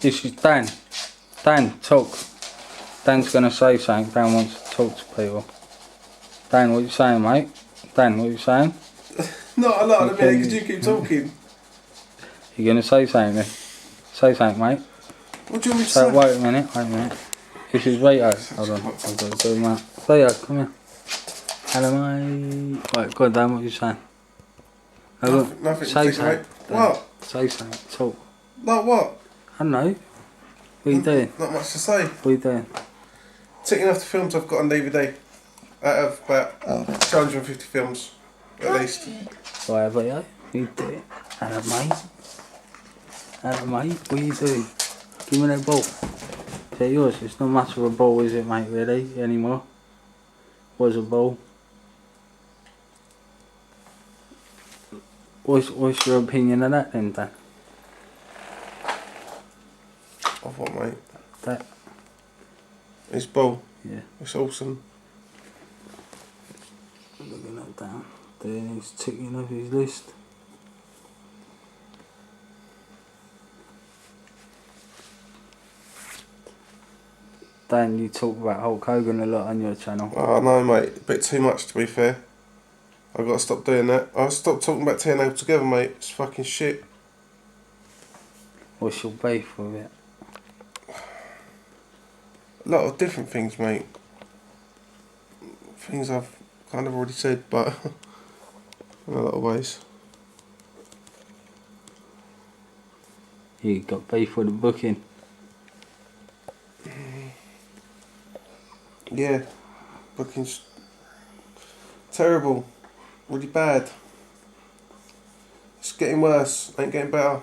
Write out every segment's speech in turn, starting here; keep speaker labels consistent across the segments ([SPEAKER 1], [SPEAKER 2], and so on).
[SPEAKER 1] This is Dan. Dan, talk. Dan's gonna say something. Dan wants to talk to people. Dan, what you saying, mate? Dan, what you saying?
[SPEAKER 2] Not a lot of minute because you keep talking.
[SPEAKER 1] You gonna say something then? Say something, mate.
[SPEAKER 2] What do you want me to say?
[SPEAKER 1] Wait a minute. This is Vito. Hold on, I've got to do that. Vito, come here. Hello, mate. Right, go on, Dan, what you saying?
[SPEAKER 2] Nothing
[SPEAKER 1] say something.
[SPEAKER 2] What?
[SPEAKER 1] Say something, talk.
[SPEAKER 2] Like what?
[SPEAKER 1] I don't know. What are you doing?
[SPEAKER 2] Not much to say.
[SPEAKER 1] What are you doing?
[SPEAKER 2] Ticking off the films I've got on DVD. Out of about 250 films, at least.
[SPEAKER 1] Right, Vito, what are you doing? Hello, mate. Hello, mate. What are you doing? Give me that ball. Is that yours? It's not much of a ball, is it, mate, really, anymore? Was a ball. What's your opinion of that then, Dan?
[SPEAKER 2] Of what, mate?
[SPEAKER 1] That.
[SPEAKER 2] It's ball.
[SPEAKER 1] Yeah.
[SPEAKER 2] It's awesome.
[SPEAKER 1] Looking at that. Then he's ticking off his list. Dan, you talk about Hulk Hogan a lot on your channel.
[SPEAKER 2] Oh, no, mate. A bit too much, to be fair. I've got to stop doing that. I'll stop talking about TNA altogether, mate. It's fucking shit.
[SPEAKER 1] What's your beef with it?
[SPEAKER 2] A lot of different things, mate. Things I've kind of already said, but in a lot of ways.
[SPEAKER 1] You got beef with the booking?
[SPEAKER 2] Yeah. Booking's terrible. Really bad. It's getting worse. Ain't getting better.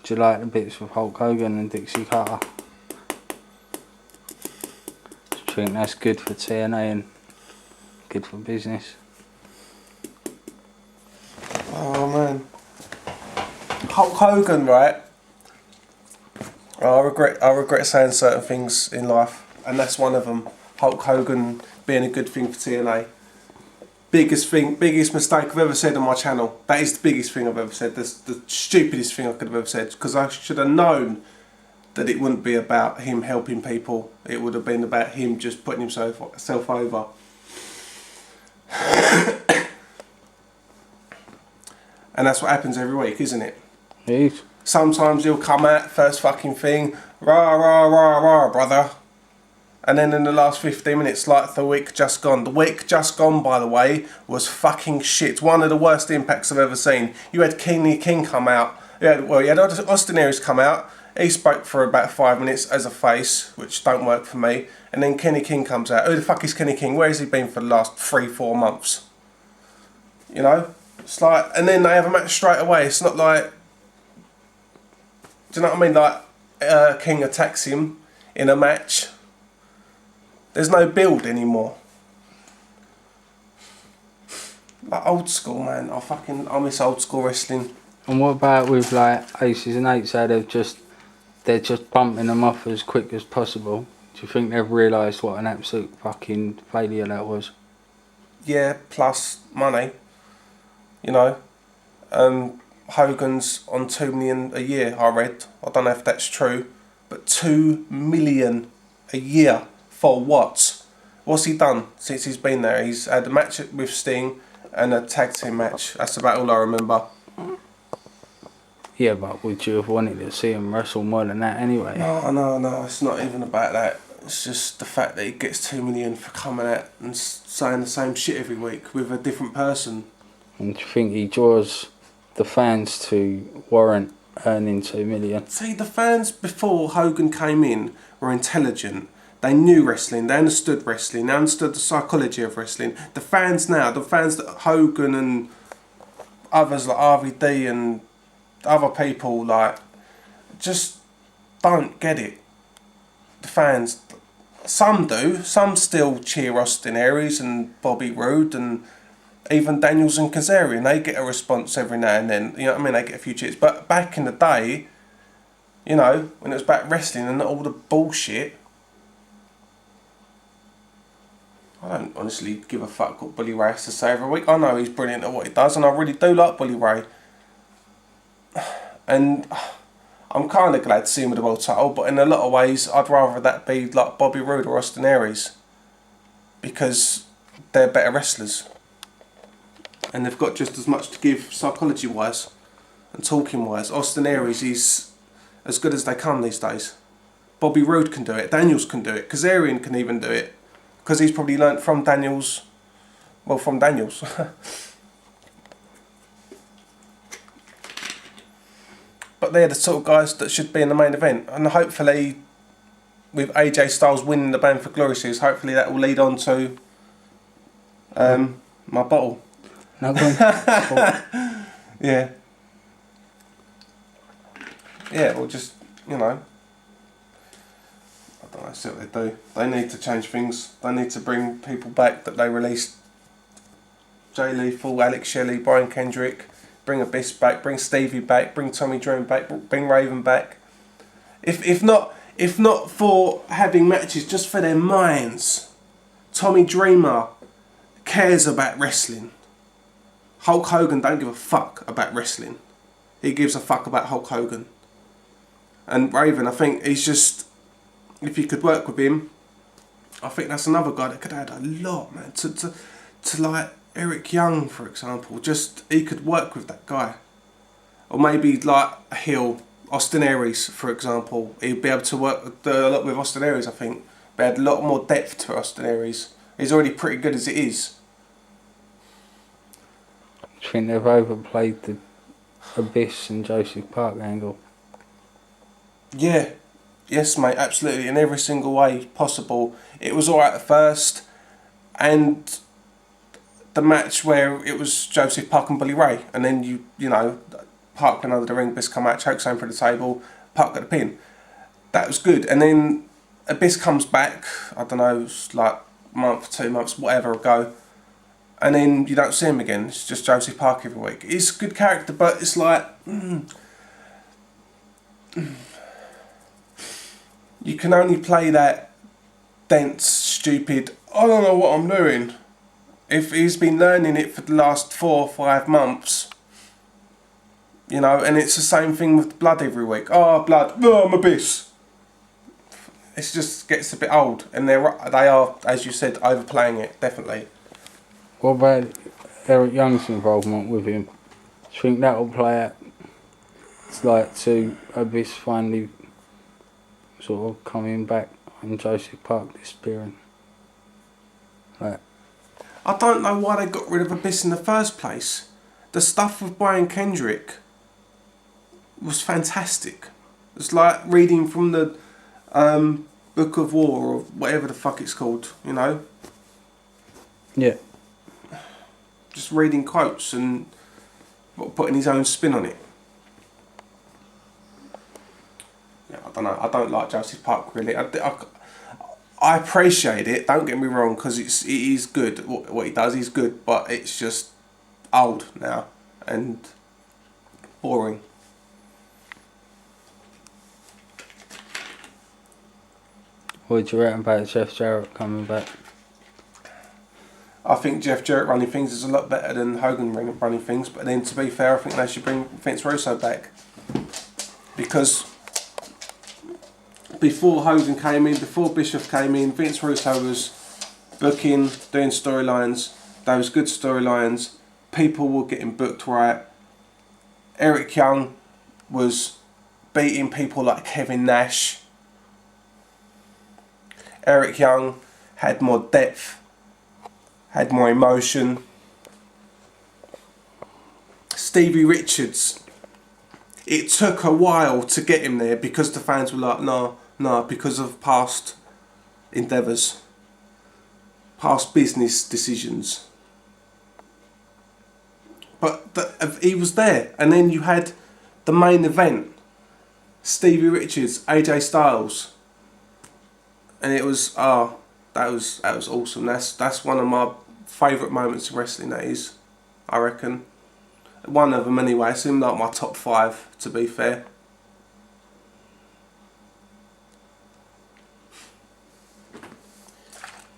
[SPEAKER 1] Do you like the bits with Hulk Hogan and Dixie Carter? Do you think that's good for TNA and good for business?
[SPEAKER 2] Oh man. Hulk Hogan, right? I regret saying certain things in life, and that's one of them. Hulk Hogan being a good thing for TNA. Biggest mistake I've ever said on my channel. That is the biggest thing I've ever said. That's the stupidest thing I could have ever said, because I should have known that it wouldn't be about him helping people. It would have been about him just putting himself over. And that's what happens every week, isn't it?
[SPEAKER 1] It is.
[SPEAKER 2] Sometimes he'll come out, first fucking thing, rah, rah, rah, rah, brother. And then in the last 15 minutes, like the week just gone. The week just gone, by the way, was fucking shit. One of the worst impacts I've ever seen. You had Kenny King come out. You had Austin Aries come out. He spoke for about 5 minutes as a face, which don't work for me. And then Kenny King comes out. Who the fuck is Kenny King? Where has he been for the last 3-4 months? You know? It's like, and then they have a match straight away. It's not like, do you know what I mean? Like, King attacks him in a match. There's no build anymore. Like old school, man. I miss old school wrestling.
[SPEAKER 1] And what about with like aces and eights? How they're just bumping them off as quick as possible. Do you think they've realised what an absolute fucking failure that was?
[SPEAKER 2] Yeah, plus money. You know, Hogan's on 2 million a year. I read. I don't know if that's true, but 2 million a year. For what? What's he done since he's been there? He's had a match with Sting and a tag team match. That's about all I remember.
[SPEAKER 1] Yeah, but would you have wanted to see him wrestle more than that anyway?
[SPEAKER 2] No. It's not even about that. It's just the fact that he gets 2 million for coming out and saying the same shit every week with a different person.
[SPEAKER 1] And do you think he draws the fans to warrant earning 2 million?
[SPEAKER 2] See, the fans before Hogan came in were intelligent. They knew wrestling, they understood wrestling, they understood the psychology of wrestling. The fans now, the fans that Hogan and others like RVD and other people like, just don't get it. The fans, some do, some still cheer Austin Aries and Bobby Roode and even Daniels and Kazarian. They get a response every now and then, you know what I mean, they get a few cheers. But back in the day, you know, when it was about wrestling and all the bullshit, I don't honestly give a fuck what Bully Ray has to say every week. I know he's brilliant at what he does, and I really do like Bully Ray. And I'm kind of glad to see him with the world title, but in a lot of ways, I'd rather that be like Bobby Roode or Austin Aries, because they're better wrestlers, and they've got just as much to give psychology-wise and talking-wise. Austin Aries is as good as they come these days. Bobby Roode can do it. Daniels can do it. Kazarian can even do it, because he's probably learnt from Daniels. Well, from Daniels. But they're the sort of guys that should be in the main event, and hopefully, with AJ Styles winning the Band for Glory series, hopefully that will lead on to my bottle.
[SPEAKER 1] No, go on.
[SPEAKER 2] Yeah. Yeah, well, just, you know, I don't know, see what they do. They need to change things. They need to bring people back that they released. Jay Lethal, Alex Shelley, Brian Kendrick. Bring Abyss back, bring Stevie back, bring Tommy Dreamer back, bring Raven back. If not for having matches, just for their minds. Tommy Dreamer cares about wrestling. Hulk Hogan don't give a fuck about wrestling. He gives a fuck about Hulk Hogan. And Raven, I think he's just, if you could work with him, I think that's another guy that could add a lot, man. To like Eric Young, for example, just he could work with that guy. Or maybe like a heel, Austin Aries, for example. He'd be able to work a lot with Austin Aries, I think. But add a lot more depth to Austin Aries. He's already pretty good as it is.
[SPEAKER 1] I think they've overplayed the Abyss and Joseph Park angle.
[SPEAKER 2] Yeah. Yes, mate, absolutely. In every single way possible. It was alright at first. And the match where it was Joseph Park and Bully Ray, and then you know, Park went under the ring, Abyss come out, chokes home for the table, Park got the pin. That was good. And then Abyss comes back, I don't know, it's like a month, 2 months, whatever ago, and then you don't see him again. It's just Joseph Park every week. He's a good character, but it's like you can only play that dense, stupid, I don't know what I'm doing. If he's been learning it for the last 4 or 5 months, you know, and it's the same thing with blood every week. Oh, blood, oh, I'm Abyss. It just gets a bit old, and they are, as you said, overplaying it, definitely.
[SPEAKER 1] What about Eric Young's involvement with him? Do you think that will play out? It's like to Abyss finally sort of coming back and Joseph Park disappearing. Like,
[SPEAKER 2] I don't know why they got rid of Abyss in the first place. The stuff with Brian Kendrick was fantastic. It's like reading from the Book of War or whatever the fuck it's called, you know?
[SPEAKER 1] yeah.
[SPEAKER 2] Just reading quotes and putting his own spin on it. Yeah, I don't know. I don't like Joseph Park really. I appreciate it, don't get me wrong, because it is good. What he does is good, but it's just old now and boring.
[SPEAKER 1] What do you reckon about Jeff Jarrett coming back?
[SPEAKER 2] I think Jeff Jarrett running things is a lot better than Hogan running things, but then to be fair, I think they should bring Vince Russo back. Because before Hogan came in, before Bischoff came in, Vince Russo was booking, doing storylines. Those good storylines. People were getting booked right. Eric Young was beating people like Kevin Nash. Eric Young had more depth, had more emotion. Stevie Richards, it took a while to get him there because the fans were like, no, because of past endeavours, past business decisions. But he was there, and then you had the main event, Stevie Richards, AJ Styles, and it was that was awesome. That's one of my favourite moments of wrestling. That is, I reckon, one of them anyway. It's in like my top 5, to be fair.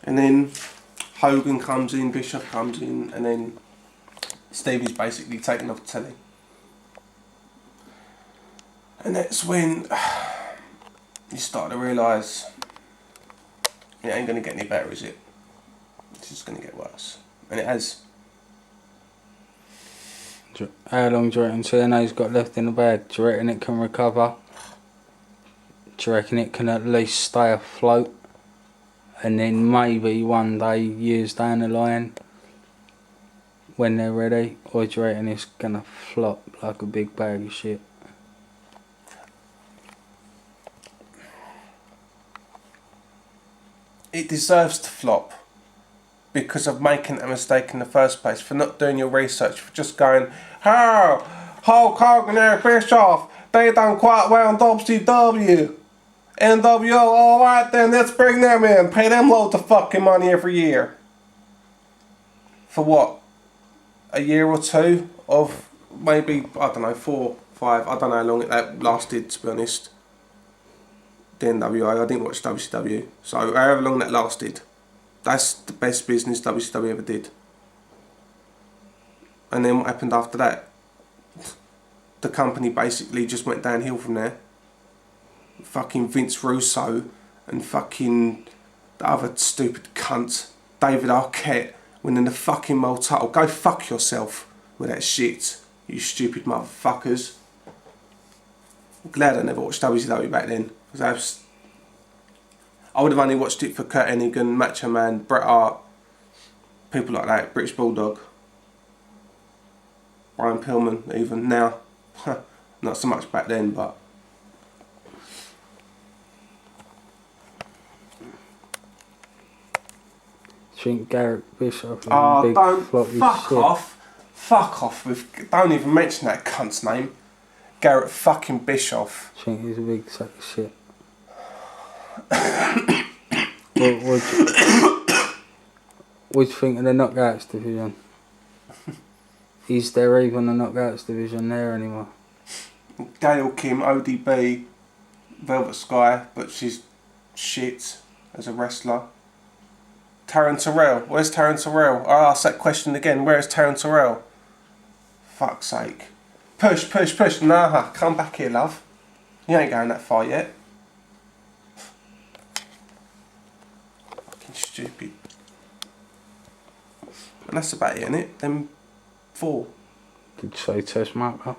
[SPEAKER 2] And then Hogan comes in, Bischoff comes in, and then Stevie's basically taken off the telly. And that's when you start to realise it ain't going to get any better, is it? It's just going to get worse. And it has.
[SPEAKER 1] How long do you reckon CNA's got left in the bag? Do you reckon it can recover? Do you reckon it can at least stay afloat? And then maybe one day, years down the line, when they're ready? Or do you reckon it's going to flop like a big bag of shit?
[SPEAKER 2] It deserves to flop because of making a mistake in the first place, for not doing your research, for just going, oh, Hulk Hogan and Eric Bischoff, they done quite well in WCW. NWO, alright then, let's bring them in, pay them loads of fucking money every year. For what? A year or two of maybe, I don't know, 4, 5, I don't know how long that lasted, to be honest. The NWO, I didn't watch WCW, so however long that lasted, that's the best business WCW ever did. And then what happened after that? The company basically just went downhill from there. Fucking Vince Russo and fucking the other stupid cunt, David Arquette, winning the fucking World title. Go fuck yourself with that shit, you stupid motherfuckers. I'm glad I never watched WCW back then, because I would have only watched it for Kurt Hennigan, Macho Man, Bret Hart, people like that, British Bulldog, Brian Pillman, even now. Not so much back then, but.
[SPEAKER 1] Do you think Garrett Bischoff is
[SPEAKER 2] Oh,
[SPEAKER 1] a big
[SPEAKER 2] don't,
[SPEAKER 1] floppy
[SPEAKER 2] fuck
[SPEAKER 1] shit?
[SPEAKER 2] off. Fuck off, don't even mention that cunt's name. Garrett fucking Bischoff.
[SPEAKER 1] Do you think he's a big sack of shit? what do you think of the knockouts division? Is there even a knockouts division there anymore?
[SPEAKER 2] Gail Kim, ODB, Velvet Sky, but she's shit as a wrestler. Taryn Terrell, where's Taryn Terrell? I asked that question again, where's Taryn Terrell? Fuck's sake. Push, push, push. Nah, come back here, love. You ain't going that far yet. Fucking stupid. And that's about it, innit? Them 4.
[SPEAKER 1] Did you say Tess Marker?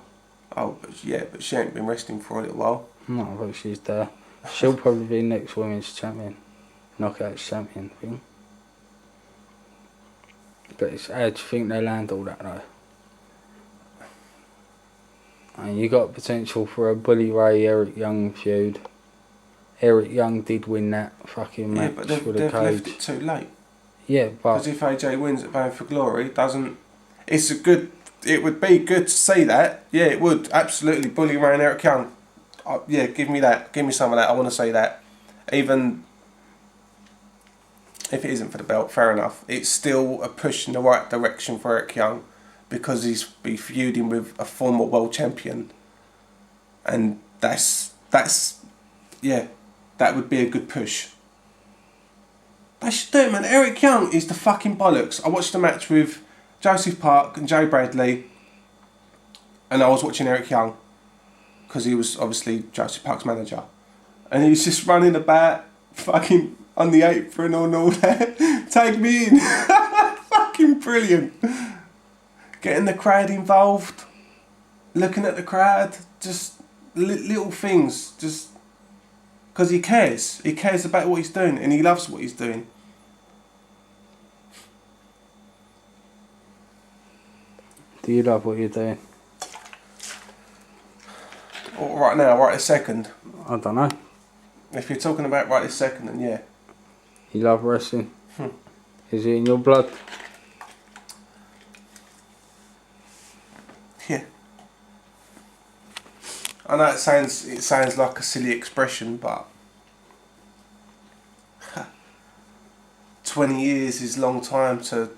[SPEAKER 2] Oh, but yeah, but she ain't been wrestling for a little while.
[SPEAKER 1] No, but she's there. She'll probably be next women's champion. Knockouts champion thing. But it's, how do you think they'll handle that though? And you got potential for a Bully Ray Eric Young feud. Eric Young did win that fucking match
[SPEAKER 2] Yeah, but they've
[SPEAKER 1] with a cage.
[SPEAKER 2] left it too late.
[SPEAKER 1] Yeah, but
[SPEAKER 2] Because if AJ wins at Bound for Glory, it would be good to see that. Yeah, it would, absolutely. Bully Ray and Eric Young. Yeah, give me that. Give me some of that. I want to see that. Even if it isn't for the belt, fair enough. It's still a push in the right direction for Eric Young, because he's be feuding with a former world champion. And that's yeah, that would be a good push. They should do it, man. Eric Young is the fucking bollocks. I watched the match with Joseph Park and Jay Bradley, and I was watching Eric Young because he was obviously Joseph Park's manager, and he was just running about fucking on the apron and all that. Take me in. Fucking brilliant. Getting the crowd involved, looking at the crowd, just little things, just because he cares. He cares about what he's doing, and he loves what he's doing.
[SPEAKER 1] do you love what you're doing?
[SPEAKER 2] Or right now, right this second.
[SPEAKER 1] I don't know.
[SPEAKER 2] If you're talking about right this second, then yeah.
[SPEAKER 1] You love wrestling? Is it in your blood?
[SPEAKER 2] Yeah. I know it sounds like a silly expression, but 20 years is a long time to.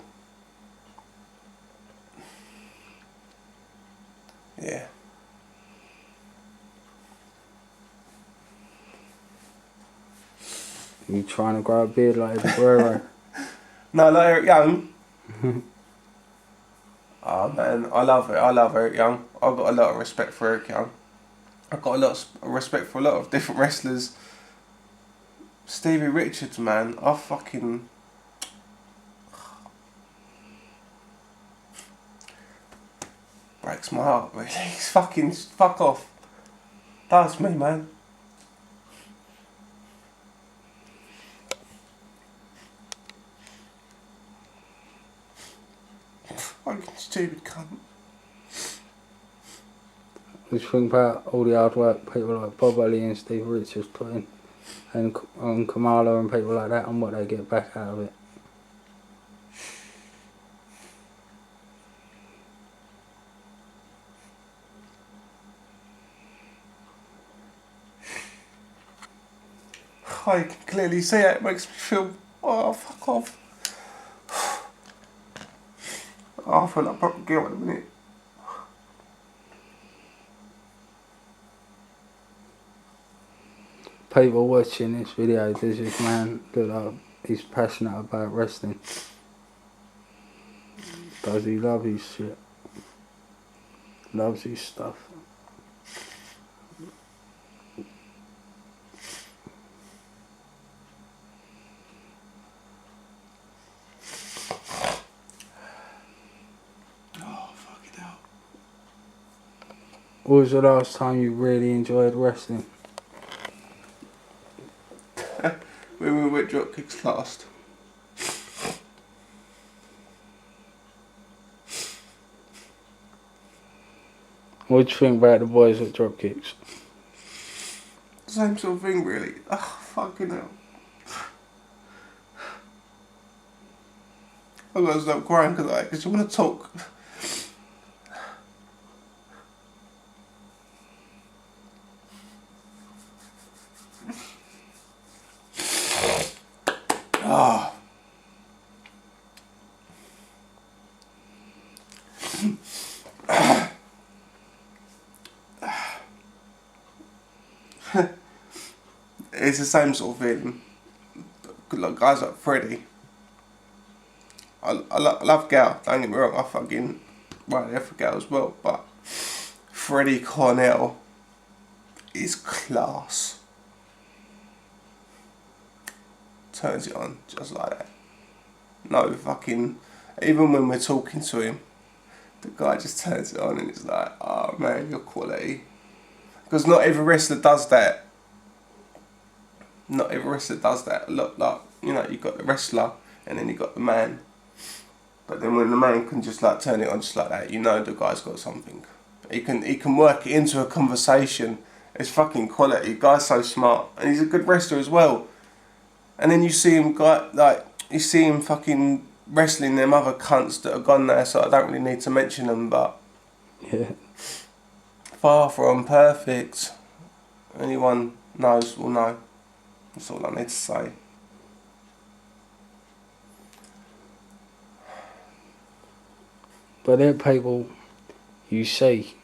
[SPEAKER 2] Yeah.
[SPEAKER 1] You trying to grow a beard like Eddie Guerrero?
[SPEAKER 2] No, like Eric Young. Oh man, I love it. I love Eric Young. I've got a lot of respect for Eric Young. I've got a lot of respect for a lot of different wrestlers. Stevie Richards, man, I fucking... breaks my heart, really. He's fucking... fuck off. Does me, man. Fucking stupid cunt.
[SPEAKER 1] Just think about all the hard work people like Bob Ellie and Steve Richards put in, and Kamala and people like that, and what they get back out of it.
[SPEAKER 2] I can clearly see it. It makes me feel... oh, fuck off. Oh, I feel like proper guilt in a minute.
[SPEAKER 1] People watching this video, does this man look like he's passionate about wrestling? Does he love his shit? Loves his stuff?
[SPEAKER 2] Oh, fuck it out.
[SPEAKER 1] When was the last time you really enjoyed wrestling?
[SPEAKER 2] When we were at Dropkicks last.
[SPEAKER 1] What do you think about the boys at Dropkicks?
[SPEAKER 2] Same sort of thing, really. Oh, fucking hell. I've got to stop crying because I just want to talk. Ah. It's the same sort of thing. Like guys like Freddie. I love Gal, don't get me wrong, I fucking right there for Gal as well, but Freddie Cornell is class. Turns it on just like that. No fucking, even when we're talking to him, the guy just turns it on and it's like, oh man, you're quality. Because not every wrestler does that. Not every wrestler does that. Look, like, you know, you've got the wrestler and then you've got the man. But then when the man can just like turn it on just like that, you know the guy's got something. He can work it into a conversation. It's fucking quality. The guy's so smart. And he's a good wrestler as well. And then you see him fucking wrestling them other cunts that are gone there, so I don't really need to mention them, but
[SPEAKER 1] Yeah.
[SPEAKER 2] far from perfect. Anyone knows will know. That's all I need to say.
[SPEAKER 1] But they're people you see,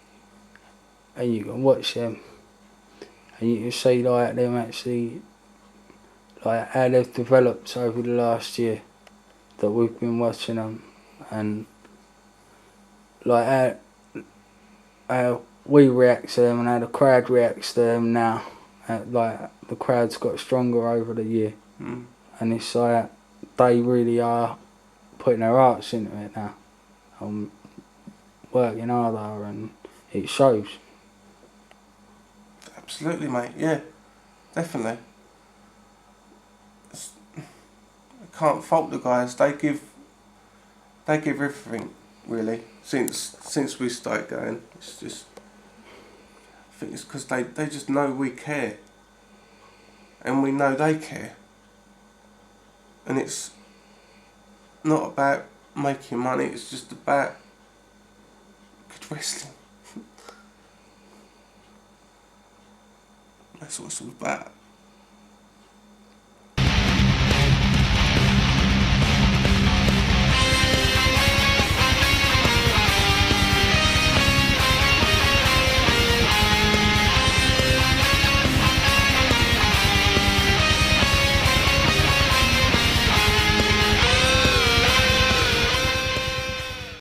[SPEAKER 1] and you can watch them, and you can see like them actually, like how they've developed over the last year that we've been watching them, and like how we react to them and how the crowd reacts to them now. Like the crowd's got stronger over the year, and it's like they really are putting their hearts into it now. Working harder, and it shows.
[SPEAKER 2] Absolutely, mate. Yeah, definitely. I can't fault the guys. They give everything, really. Since we started going, it's just. I think it's because they just know we care, and we know they care. And it's not about making money. It's just about good wrestling. That's what it's all about.